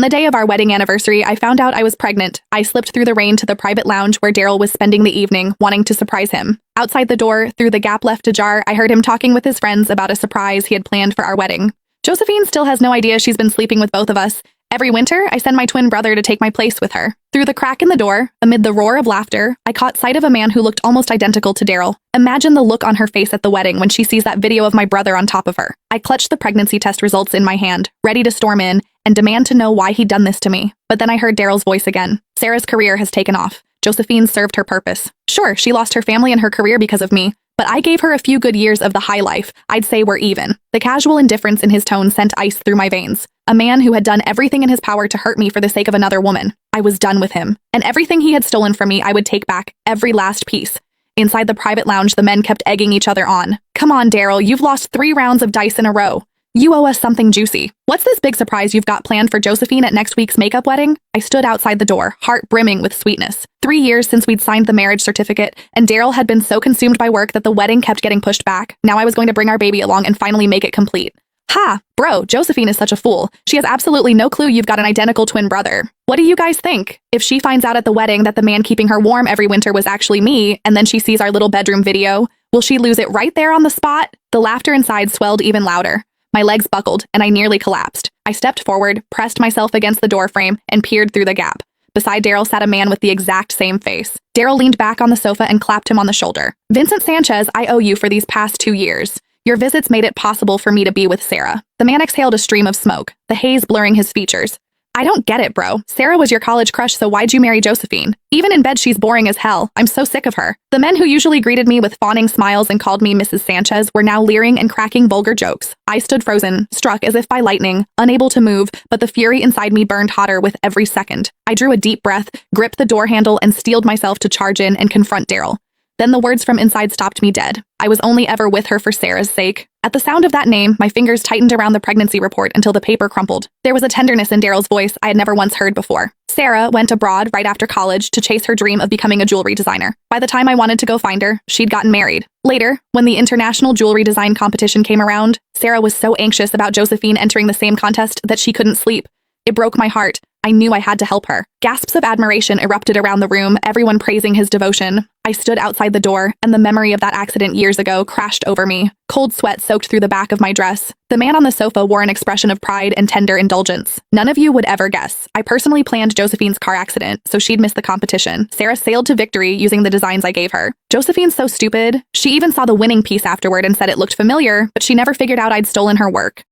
On the day of our wedding anniversary, I found out I was pregnant. I slipped through the rain to the private lounge where Daryl was spending the evening, wanting to surprise him. Outside the door, through the gap left ajar, I heard him talking with his friends about a surprise he had planned for our wedding. Josephine still has no idea she's been sleeping with both of us. Every winter, I send my twin brother to take my place with her. Through the crack in the door, amid the roar of laughter, I caught sight of a man who looked almost identical to Daryl. Imagine the look on her face at the wedding when she sees that video of my brother on top of her. I clutched the pregnancy test results in my hand, ready to storm in and demand to know why he'd done this to me. But then I heard Daryl's voice again. Sarah's career has taken off. Josephine served her purpose. Sure, she lost her family and her career because of me, but I gave her a few good years of the high life. I'd say we're even. The casual indifference in his tone sent ice through my veins. A man who had done everything in his power to hurt me for the sake of another woman. I was done with him. And everything he had stolen from me, I would take back, every last piece. Inside the private lounge, the men kept egging each other on. Come on, Daryl, you've lost 3 rounds of dice in a row. You owe us something juicy. What's this big surprise you've got planned for Josephine at next week's makeup wedding? I stood outside the door, heart brimming with sweetness. 3 years since we'd signed the marriage certificate, and Daryl had been so consumed by work that the wedding kept getting pushed back. Now I was going to bring our baby along and finally make it complete. Ha! Bro, Josephine is such a fool. She has absolutely no clue you've got an identical twin brother. What do you guys think? If she finds out at the wedding that the man keeping her warm every winter was actually me, and then she sees our little bedroom video, will she lose it right there on the spot? The laughter inside swelled even louder. My legs buckled, and I nearly collapsed. I stepped forward, pressed myself against the doorframe, and peered through the gap. Beside Daryl sat a man with the exact same face. Daryl leaned back on the sofa and clapped him on the shoulder. Vincent Sanchez, I owe you for these past 2 years. Your visits made it possible for me to be with Sarah. The man exhaled a stream of smoke, the haze blurring his features. I don't get it, bro. Sarah was your college crush, so why'd you marry Josephine? Even in bed, she's boring as hell. I'm so sick of her. The men who usually greeted me with fawning smiles and called me Mrs. Sanchez were now leering and cracking vulgar jokes. I stood frozen, struck as if by lightning, unable to move, but the fury inside me burned hotter with every second. I drew a deep breath, gripped the door handle, and steeled myself to charge in and confront Daryl. Then the words from inside stopped me dead. I was only ever with her for Sarah's sake. At the sound of that name, my fingers tightened around the pregnancy report until the paper crumpled. There was a tenderness in Daryl's voice I had never once heard before. Sarah went abroad right after college to chase her dream of becoming a jewelry designer. By the time I wanted to go find her, she'd gotten married. Later, when the international jewelry design competition came around, Sarah was so anxious about Josephine entering the same contest that she couldn't sleep. It broke my heart. I knew I had to help her. Gasps of admiration erupted around the room, everyone praising his devotion. I stood outside the door, and the memory of that accident years ago crashed over me. Cold sweat soaked through the back of my dress. The man on the sofa wore an expression of pride and tender indulgence. None of you would ever guess. I personally planned Josephine's car accident, so she'd miss the competition. Sarah sailed to victory using the designs I gave her. Josephine's so stupid. She even saw the winning piece afterward and said it looked familiar, but she never figured out I'd stolen her work.